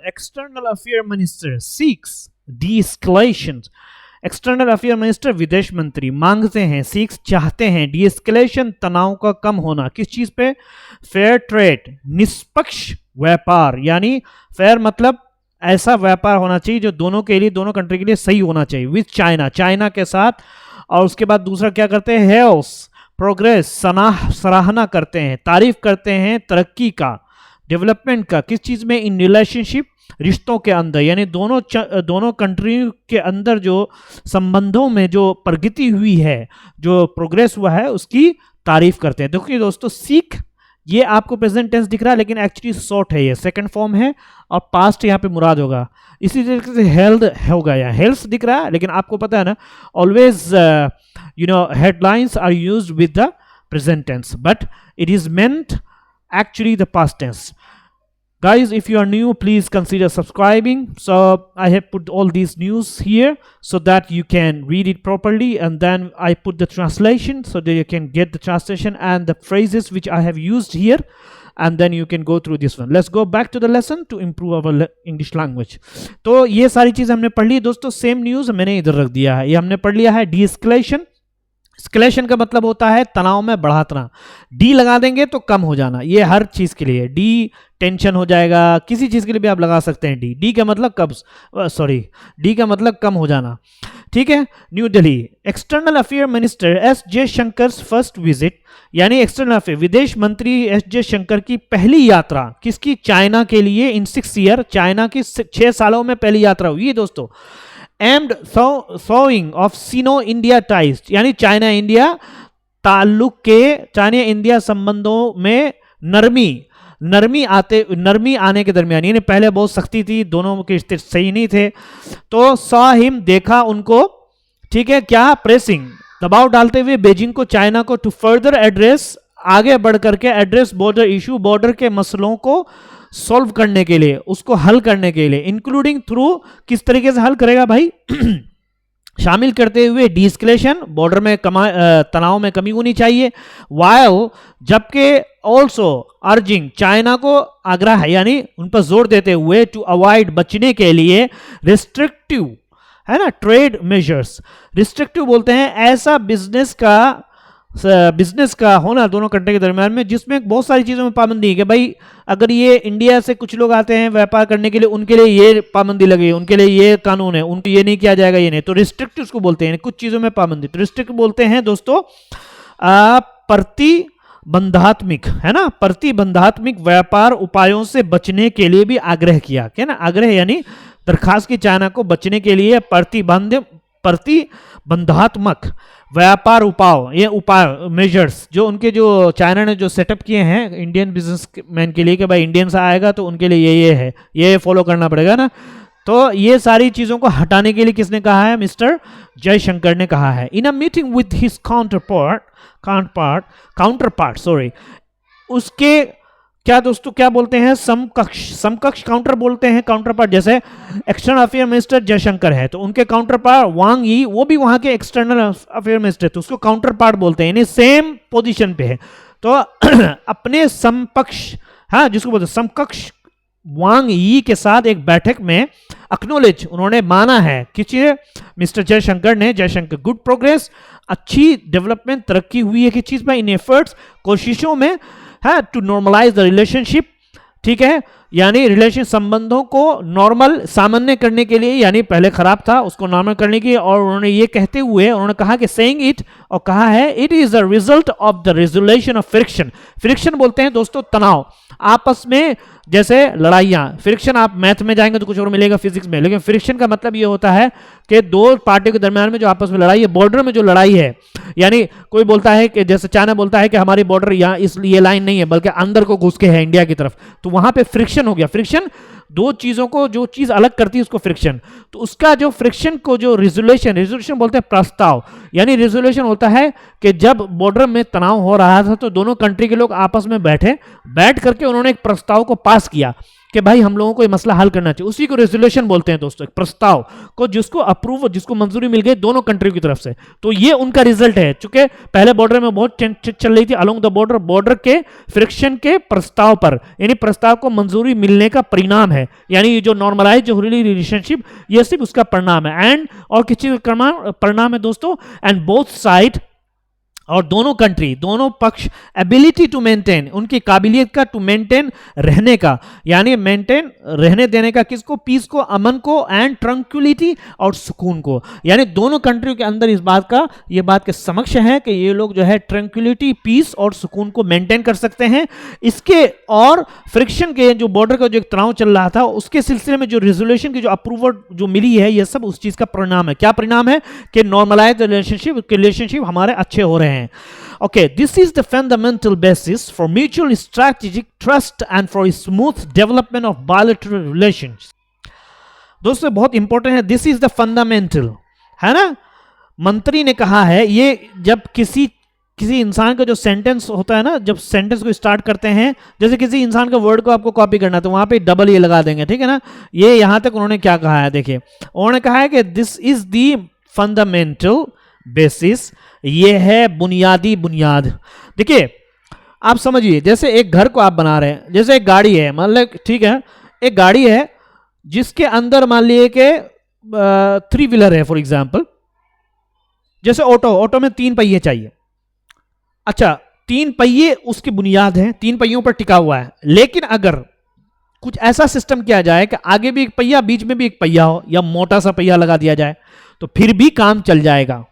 External affair minister seeks de-escalation। External affair minister विदेश मंत्री मांगते हैं, सीक्स चाहते हैं, de-escalation तनाव का कम होना। किस चीज पे? फेयर ट्रेड, निष्पक्ष व्यापार, यानी फेयर मतलब ऐसा व्यापार होना चाहिए जो दोनों के लिए, दोनों कंट्री के लिए सही होना चाहिए, विथ चाइना, चाइना के साथ। और उसके बाद दूसरा क्या करते हैं? हेल्थ प्रोग्रेस, सराहना करते हैं, तारीफ करते हैं तरक्की का, डेवलपमेंट का। किस चीज में? इन रिलेशनशिप, रिश्तों के अंदर, यानी दोनों कंट्री के अंदर जो संबंधों में जो प्रगति हुई है, जो प्रोग्रेस हुआ है, उसकी तारीफ करते हैं। देखिए दोस्तों, सीख ये आपको प्रेजेंट टेंस दिख रहा है, लेकिन एक्चुअली शॉर्ट है, ये सेकंड फॉर्म है, और पास्ट यहाँ पे मुराद होगा। इसी तरीके से हेल्थ होगा, यहाँ हेल्थ दिख रहा है, लेकिन आपको पता है ना, always headlines are used with the present tense, but it is meant actually the past tense. Guys, if you are new, please consider subscribing. So I have put all these news here so that you can read it properly, and then I put the translation so that you can get the translation and the phrases which I have used here, and then you can go through this one. Let's go back to the lesson to improve our English language. तो ये सारी चीज हमने पढ़ ली दोस्तों। Same news मैंने इधर रख दिया है, ये हमने पढ़ लिया है। de-escalation, एस्केलेशन का मतलब होता है तनाव में बढ़ाना। डी लगा देंगे तो कम हो जाना, ये हर चीज के लिए। डी टेंशन हो जाएगा, किसी चीज के लिए भी आप लगा सकते हैं डी। डी का मतलब डी का मतलब कम हो जाना, ठीक है। New Delhi, external affair minister S Jaishankar first visit, यानी एक्सटर्नल अफेयर विदेश मंत्री एस जयशंकर की पहली यात्रा किसकी? चाइना के लिए। इन 6 ईयर, चाइना की 6 सालों में पहली यात्रा हुई है दोस्तों। Aimed sawing of Sino India ties, यानी चाइना इंडिया ताल्लुक के, चाइना इंडिया संबंधों में नरमी आने के दरमियान, यानी पहले बहुत सख्ती थी, दोनों के रिश्ते सही नहीं थे। तो सॉ हिम, देखा उनको, ठीक है, क्या? प्रेसिंग, दबाव डालते हुए बीजिंग को, चाइना को, टू फर्दर एड्रेस, आगे बढ़ करके एड्रेस बॉर्डर इशू, बॉर्डर के मसलों को सॉल्व करने के लिए, उसको हल करने के लिए, इंक्लूडिंग थ्रू, किस तरीके से हल करेगा भाई? शामिल करते हुए de-escalation, बॉर्डर में तनाव में कमी होनी चाहिए। while, जबकि ऑल्सो अर्जिंग, चाइना को आग्रह है, यानी उन पर जोर देते हुए, टू अवॉइड, बचने के लिए, रिस्ट्रिक्टिव, है ना, ट्रेड मेजर्स। रिस्ट्रिक्टिव बोलते हैं ऐसा बिजनेस का होना दोनों कंट्री के दरमियान में, जिसमें बहुत सारी चीज़ों में पाबंदी है कि भाई अगर ये इंडिया से कुछ लोग आते हैं व्यापार करने के लिए, उनके लिए ये पाबंदी लगी, उनके लिए ये कानून है, उनको ये नहीं किया जाएगा, ये नहीं। तो रिस्ट्रिक्ट उसको बोलते हैं, कुछ चीज़ों में पाबंदी। तो रिस्ट्रिक्ट बोलते हैं दोस्तों प्रतिबंधात्मक, है ना, प्रतिबंधात्मक व्यापार उपायों से बचने के लिए भी आग्रह किया, क्या ना, आग्रह यानी दरखास्त की चाइना को बचने के लिए प्रतिबंधात्मक व्यापार उपाय, ये उपाय मेजर्स जो उनके, जो चाइना ने जो सेटअप किए हैं इंडियन बिजनेसमैन के लिए कि भाई इंडियन से आएगा तो उनके लिए ये है, ये फॉलो करना पड़ेगा ना। तो ये सारी चीजों को हटाने के लिए किसने कहा है? मिस्टर जयशंकर ने कहा है। In a meeting with his counterpart, उसके क्या दोस्तों, क्या बोलते हैं? समकक्ष काउंटर बोलते हैं, काउंटरपार्ट। जैसे एक्सटर्नल अफेयर मिनिस्टर जयशंकर है तो उनके काउंटरपार्ट वांग यी, वो भी वहां के एक्सटर्नल अफेयर मिनिस्टर, तो उसको काउंटरपार्ट बोलते हैं, यानी सेम पोजीशन पे है। तो अपने समकक्ष, हाँ, जिसको बोलते हैं समकक्ष, वांग यी के साथ एक बैठक में एक्नॉलेज, उन्होंने माना है कि मिस्टर जयशंकर गुड प्रोग्रेस, अच्छी डेवलपमेंट, तरक्की हुई है किस चीज में? इन एफर्ट्स, कोशिशों में, है, टू नॉर्मलाइज द रिलेशनशिप, ठीक है, यानी रिलेशन संबंधों को नॉर्मल, सामान्य करने के लिए, यानी पहले खराब था उसको नॉर्मल करने के लिए। और उन्होंने ये कहते हुए उन्होंने कहा कि सेइंग इट, और कहा है it is the result of the resolution of friction. Friction बोलते हैं दोस्तों तनाव, आपस में जैसे लड़ाइयाँ। फ्रिक्शन आप मैथ में जाएंगे तो कुछ और मिलेगा फिजिक्स में, लेकिन फ्रिक्शन का मतलब ये होता है कि दो पार्टियों के दरमियान में जो आपस में लड़ाई है, बॉर्डर में जो लड़ाई है, यानी कोई बोलता है कि जैसे चाइना बोलता है कि हमारी बॉर्डर यहाँ ये लाइन नहीं है बल्कि अंदर को घुस के है इंडिया की तरफ, तो वहां पे फ्रिक्शन हो गया। फ्रिक्शन दो चीजों को, जो चीज अलग करती है उसको फ्रिक्शन। तो उसका जो फ्रिक्शन को जो रिजोल्यूशन बोलते हैं प्रस्ताव, यानी रिजोल्यूशन होता है कि जब बॉर्डर में तनाव हो रहा था तो दोनों कंट्री के लोग आपस में बैठ करके उन्होंने एक प्रस्ताव को पास किया कि भाई हम लोगों को ये मसला हल करना चाहिए, उसी को रेजोल्यूशन बोलते हैं दोस्तों, एक प्रस्ताव को जिसको अप्रूव, जिसको मंजूरी मिल गई दोनों कंट्री की तरफ से। तो ये उनका रिजल्ट है, चूंकि पहले बॉर्डर में बहुत चल रही थी अलोंग द बॉर्डर, बॉर्डर के फ्रिक्शन के प्रस्ताव पर, यानी प्रस्ताव को मंजूरी मिलने का परिणाम है, यानी ये जो नॉर्मलाइज रिलेशनशिप ये सिर्फ उसका परिणाम है। एंड और किस चीज का परिणाम है दोस्तों, एंड बोथ साइड, और दोनों कंट्री, दोनों पक्ष एबिलिटी टू मेंटेन, उनकी काबिलियत का, टू मेंटेन रहने का, यानी मेंटेन रहने देने का, किसको, पीस को, अमन को, एंड ट्रंक्विलिटी और सुकून को, यानी दोनों कंट्रियों के अंदर इस बात का, ये बात के समक्ष है कि ये लोग जो है ट्रंक्विलिटी, पीस और सुकून को मेंटेन कर सकते हैं। इसके और फ्रिक्शन के जो बॉर्डर का जो एक तनाव चल रहा था उसके सिलसिले में जो रेजोल्यूशन की जो अप्रूवल जो मिली है, ये सब उस चीज का परिणाम है। क्या परिणाम है कि नॉर्मलाइज्ड रिलेशनशिप हमारे अच्छे हो रहे हैं। Okay, this is the fundamental basis for mutual strategic trust and for smooth development of bilateral relations. दोस्तों बहुत इंपॉर्टेंट है, दिस इज द फंडामेंटल, है ना। मंत्री ने कहा है, ये जब किसी इंसान का जो सेंटेंस होता है ना, जब सेंटेंस को स्टार्ट करते हैं, जैसे किसी इंसान का वर्ड को आपको कॉपी करना है तो वहां पे डबल ये लगा देंगे, ठीक है ना। ये यहां तक उन्होंने क्या कहा है, देखिए उन्होंने कहा है कि this is the fundamental basis, ये है बुनियादी बुनियाद। देखिए आप समझिए, जैसे एक घर को आप बना रहे हैं, जैसे एक गाड़ी है, मान लो, ठीक है, एक गाड़ी है जिसके अंदर मान लीजिए कि 3 व्हीलर है फॉर एग्जांपल, जैसे ऑटो में 3 पहिए चाहिए। अच्छा, 3 पहिए उसकी बुनियाद है, 3 पहियों पर टिका हुआ है, लेकिन अगर कुछ ऐसा सिस्टम किया जाए कि आगे भी एक पहिया, बीच में भी एक पहिया हो, या मोटा सा पहिया लगा दिया जाए, तो फिर भी काम चल जाएगा,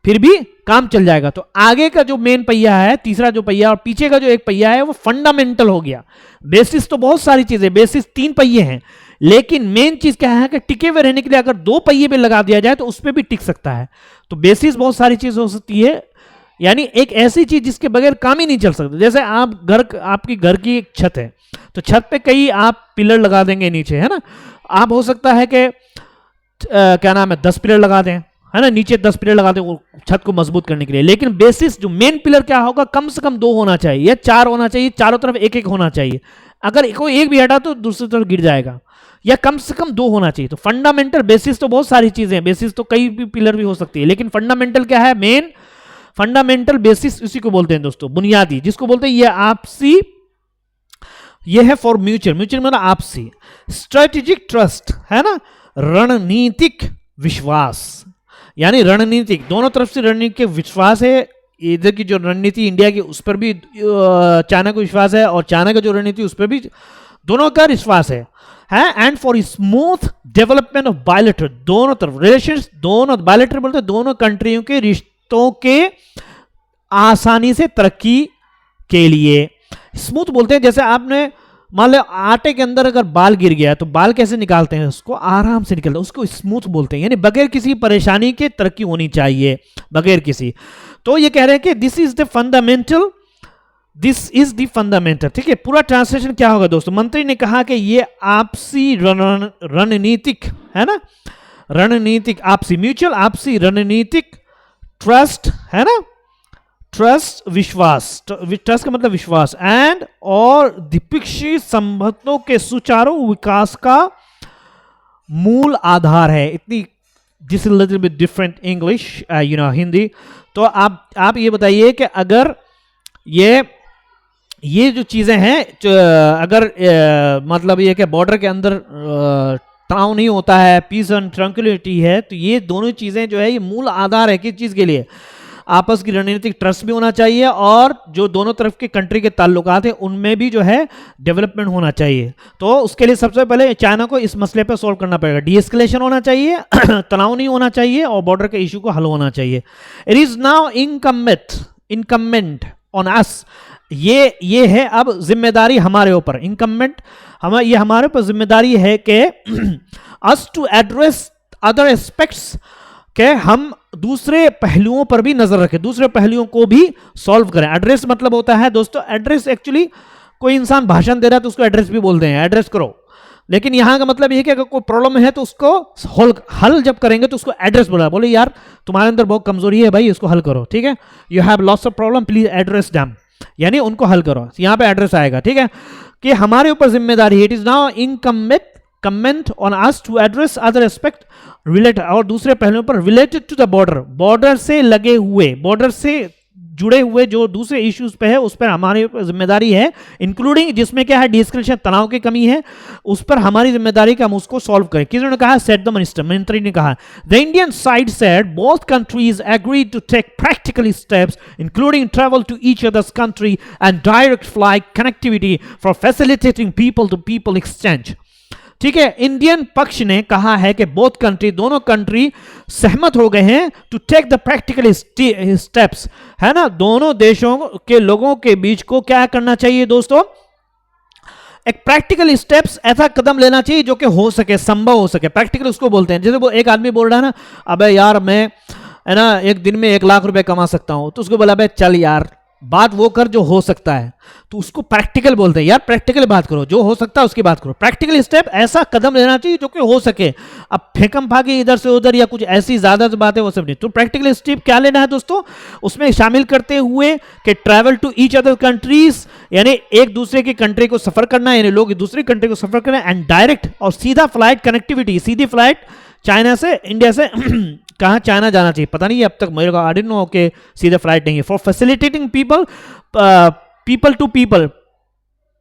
फिर भी काम चल जाएगा। तो आगे का जो मेन पहिया है, तीसरा जो पहिया, और पीछे का जो एक पहिया है, वो फंडामेंटल हो गया। बेसिस तो बहुत सारी चीजें, बेसिस 3 पहिए हैं, लेकिन मेन चीज क्या है कि टिके हुए रहने के लिए अगर 2 पहिए पे लगा दिया जाए तो उस पर भी टिक सकता है। तो बेसिस बहुत सारी चीज हो सकती है, यानी एक ऐसी चीज जिसके बगैर काम ही नहीं चल सकता। जैसे आपकी घर की एक छत है, तो छत पे कई आप पिलर लगा देंगे नीचे, है ना। आप हो सकता है कि क्या नाम है 10 पिलर लगा दें, है ना, नीचे 10 पिलर लगा दें वो छत को मजबूत करने के लिए, लेकिन बेसिस जो मेन पिलर क्या होगा, कम से कम 2 होना चाहिए या 4 होना चाहिए, चारों तरफ एक एक होना चाहिए। अगर कोई एक भी हटा तो दूसरी तरफ गिर जाएगा, या कम से कम 2 होना चाहिए। तो फंडामेंटल बेसिस तो बहुत सारी चीजें हैं, बेसिस तो कई भी पिलर भी हो सकती है, लेकिन फंडामेंटल क्या है, मेन फंडामेंटल बेसिस उसी को बोलते हैं दोस्तों, बुनियादी, जिसको बोलते हैं ये आपसी, ये है फॉर म्यूचुअल, म्यूचुअल मतलब आपसी। स्ट्रेटेजिक ट्रस्ट है ना, रणनीतिक विश्वास, यानी रणनीतिक, दोनों तरफ से रणनीतिक विश्वास है। इधर की जो रणनीति इंडिया की, उस पर भी चाइना को विश्वास है, और चाइना का जो रणनीति उस पर भी, दोनों का विश्वास है। And for smooth development of bilateral, दोनों तरफ रिलेशंस, दोनों बायलैटरल बोलते हैं दोनों कंट्रियों के रिश्तों के आसानी से तरक्की के लिए। स्मूथ बोलते हैं, जैसे आपने मान लो आटे के अंदर अगर बाल गिर गया तो बाल कैसे निकालते हैं, उसको आराम से निकलता है, उसको स्मूथ बोलते हैं, यानी बगैर किसी परेशानी के तरक्की होनी चाहिए, बगैर किसी। तो ये कह रहे हैं कि this is the fundamental, this is the fundamental, ठीक है। पूरा ट्रांसलेशन क्या होगा दोस्तों, मंत्री ने कहा कि ये आपसी रणनीतिक, है ना, रणनीतिक आपसी, म्यूचुअल आपसी रणनीतिक ट्रस्ट, है ना, ट्रस्ट विश्वास, ट्रस्ट का मतलब विश्वास, एंड और द्विपक्षीय संबंधों के सुचारू विकास का मूल आधार है। इतनी this is little bit different English, you know, Hindi. तो आप ये बताइए कि अगर ये जो चीजें हैं, अगर मतलब ये कि बॉर्डर के अंदर तनाव नहीं होता है, पीस एंड ट्रंक्विलिटी है, तो ये दोनों चीजें जो है ये मूल आधार है किस चीज के लिए, आपस की रणनीतिक ट्रस्ट भी होना चाहिए, और जो दोनों तरफ के कंट्री के ताल्लुकात हैं उनमें भी जो है डेवलपमेंट होना चाहिए। तो उसके लिए सबसे पहले चाइना को इस मसले पर सॉल्व करना पड़ेगा, डीएस्केलेशन होना चाहिए, तनाव नहीं होना चाहिए, और बॉर्डर के इशू को हल होना चाहिए। It is now incumbent on us, ये है अब जिम्मेदारी हमारे ऊपर, इनकमेंट ये हमारे ऊपर जिम्मेदारी है कि us to address other aspects, के हम दूसरे पहलुओं पर भी नजर रखें, दूसरे पहलुओं को भी सॉल्व करें। एड्रेस मतलब होता है दोस्तों, एड्रेस एक्चुअली कोई इंसान भाषण दे रहा है तो उसको एड्रेस भी बोलते हैं, एड्रेस करो, लेकिन यहां का मतलब यह कि अगर कोई प्रॉब्लम है तो उसको हल जब करेंगे तो उसको एड्रेस बोला, बोले यार तुम्हारे अंदर बहुत कमजोरी है भाई, इसको हल करो, ठीक है, you have lots of problem, please address them. यानी उनको हल करो, यहां पे एड्रेस आएगा, ठीक है, कि हमारे ऊपर जिम्मेदारी है, it is now incumbent comment on us to address other aspect related, और दूसरे पहलुओं पर related to the border, border से लगे हुए, बॉर्डर से जुड़े हुए जो दूसरे इश्यूज पे है उस पर हमारी जिम्मेदारी है, इंक्लूडिंग जिसमें क्या है डिस्कशन, तनाव की कमी है, उस पर हमारी जिम्मेदारी का हम उसको सॉल्व करें। किसी ने कहा, सेट द मिनिस्टर, मंत्री ने कहा, the Indian side said both countries agreed to take practical steps including travel to each others country and direct flight connectivity for facilitating people to people exchange. ठीक है, Indian पक्ष ने कहा है कि बोथ कंट्री, दोनों कंट्री सहमत हो गए हैं to take the practical steps, है ना, दोनों देशों के लोगों के बीच को क्या करना चाहिए दोस्तों, एक प्रैक्टिकल स्टेप्स, ऐसा कदम लेना चाहिए जो कि हो सके, संभव हो सके। प्रैक्टिकल उसको बोलते हैं, जैसे वो एक आदमी बोल रहा है ना, अबे यार मैं, है ना, एक दिन में 1 लाख रुपए कमा सकता हूं, तो उसको बोला, अबे चल यार बात वो कर जो हो सकता है, तो उसको प्रैक्टिकल बोलते हैं, यार प्रैक्टिकल बात करो, जो हो सकता है उसकी बात करो। प्रैक्टिकल स्टेप, ऐसा कदम लेना चाहिए जो कि हो सके। अब फेंकम फाकी इधर से उधर या कुछ ऐसी ज्यादा बातें वो सब नहीं। तो प्रैक्टिकल स्टेप क्या लेना है दोस्तों, उसमें शामिल करते हुए कि travel to each other countries, यानी एक दूसरे की कंट्री को सफर करना, यानी लोग दूसरी कंट्री को सफर करना, एंड डायरेक्ट और सीधा फ्लाइट कनेक्टिविटी, सीधी फ्लाइट चाइना से, इंडिया से कहाँ चाइना जाना चाहिए पता नहीं, अब तक मेरे को आई डोंट नो कि सीधे फ्लाइट नहीं है। For facilitating people, people to people,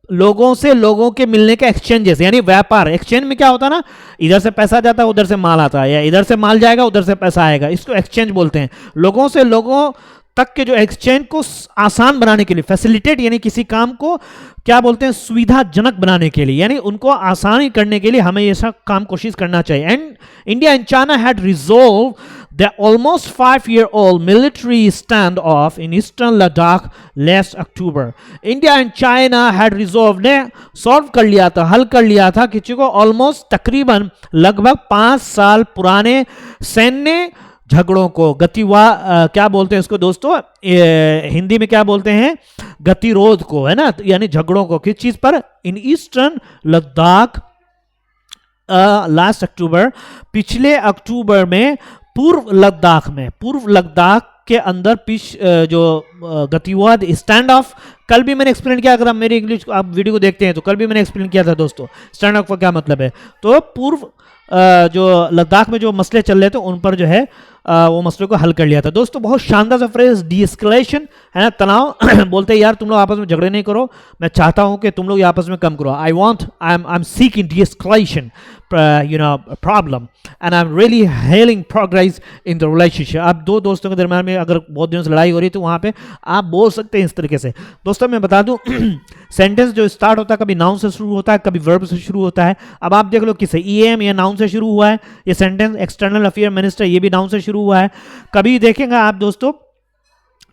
लोगों से लोगों के मिलने के एक्सचेंजेस, यानी व्यापार। एक्सचेंज में क्या होता है ना, इधर से पैसा जाता है उधर से माल आता है, या इधर से माल जाएगा उधर से पैसा आएगा, इसको एक्सचेंज बोलते हैं। लोगों से लोगों तक के जो एक्सचेंज को आसान बनाने के लिए, फैसिलिटेट यानी किसी काम को क्या बोलते हैं, सुविधाजनक बनाने के लिए, यानी उनको आसानी करने के लिए हमें ये सब काम कोशिश करना चाहिए। And India and China had resolve the almost 5-year-old military standoff in eastern Ladakh last October. India and China had resolve, ने सॉल्व कर लिया था, हल कर लिया था किसी को ऑलमोस्ट तकरीबन लगभग 5 साल पुराने सैन्य झगड़ों को, क्या बोलते हैं इसको दोस्तों, हिंदी में क्या बोलते हैं, गतिरोध को, है ना, यानी झगड़ों को। किस चीज पर, in eastern Ladakh last October, पिछले अक्टूबर में पूर्व लद्दाख के अंदर जो गतिवाद, स्टैंड ऑफ, कल भी मैंने एक्सप्लेन किया, अगर आप मेरी इंग्लिश आप वीडियो को देखते हैं तो कल भी मैंने एक्सप्लेन किया था दोस्तों, स्टैंड ऑफ का क्या मतलब है। तो पूर्व जो लद्दाख में जो मसले चल रहे थे उन पर जो है वो मसले को हल कर लिया था दोस्तों। बहुत शानदार सा फ्रेज, डी-एस्केलेशन, है ना, तनाव बोलते हैं यार तुम लोग आपस में झगड़े नहीं करो, मैं चाहता हूं कि तुम लोग आपस में कम करो। I am seeking D-escalation problem and I am really hailing progress in the relationship. अब दो दोस्तों के दरम्यान में अगर बहुत दिनों से लड़ाई हो रही है तो वहां पे आप बोल सकते हैं इस तरीके से। दोस्तों मैं बता दूं सेंटेंस जो स्टार्ट होता है कभी नाउन से शुरू होता है, कभी वर्ब से शुरू होता है। अब आप देख लो किसे, ईएम ये नाउन से शुरू हुआ है, ये सेंटेंस एक्सटर्नल अफेयर मिनिस्टर ये भी नाउन से शुरू हुआ है। कभी देखेंगे आप दोस्तों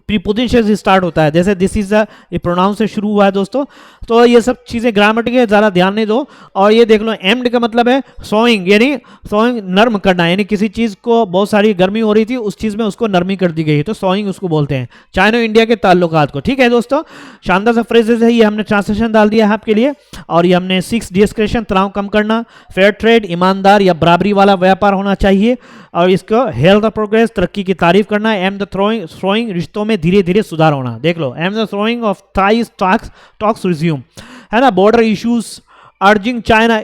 प्रीपोजिशन से स्टार्ट होता है, जैसे दिस इज ये प्रोनाउन से शुरू हुआ है दोस्तों। तो ये सब चीजें ग्रामेटिकल है, ज़्यादा ध्यान नहीं दो। और ये देख लो एम्ड का मतलब है सोइंग, यानी सोइंग नर्म करना, यानी किसी चीज को बहुत सारी गर्मी हो रही थी उस चीज में उसको नरमी कर दी गई, तो सोइंग उसको बोलते हैं, चाइना इंडिया के ताल्लुकात को। ठीक है दोस्तों, शानदार सा फ्रेजेस है, ये हमने ट्रांसलेशन डाल दिया है आपके लिए। और ये हमने 6 डी-एस्केलेशन, तनाव कम करना, फेयर ट्रेड, ईमानदार या बराबरी वाला व्यापार होना चाहिए, और इसको हेल्थ ऑफ प्रोग्रेस, तरक्की की तारीफ करना, एम द थ्रोइंग रिश्तों में धीरे धीरे सुधार होना। देख लो, amid thawing of ties talks resume, है ना, border issues, urging China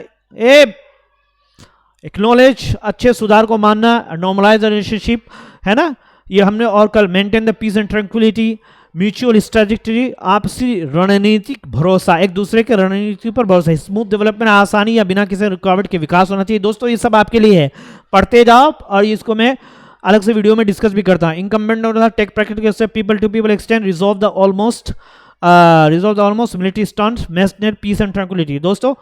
acknowledge, अच्छे सुधार को मानना, नॉर्मलाइज रिलेशनशिप, है ना, ये हमने। और कल maintain the peace and tranquillity, mutual strategy, आपसी रणनीतिक भरोसा, एक दूसरे के रणनीति पर भरोसा, स्मूथ डेवलपमेंट, आसानी या बिना किसी रुकावट के विकास होना चाहिए। दोस्तों ये सब आपके लिए है, पढ़ते जाओ, और इसको मैं अलग से वीडियो में डिस्कस भी करता हूँ। Incumbent take practical step, people to people exchange, resolve the almost military stunts, mess net, peace and tranquillity. दोस्तों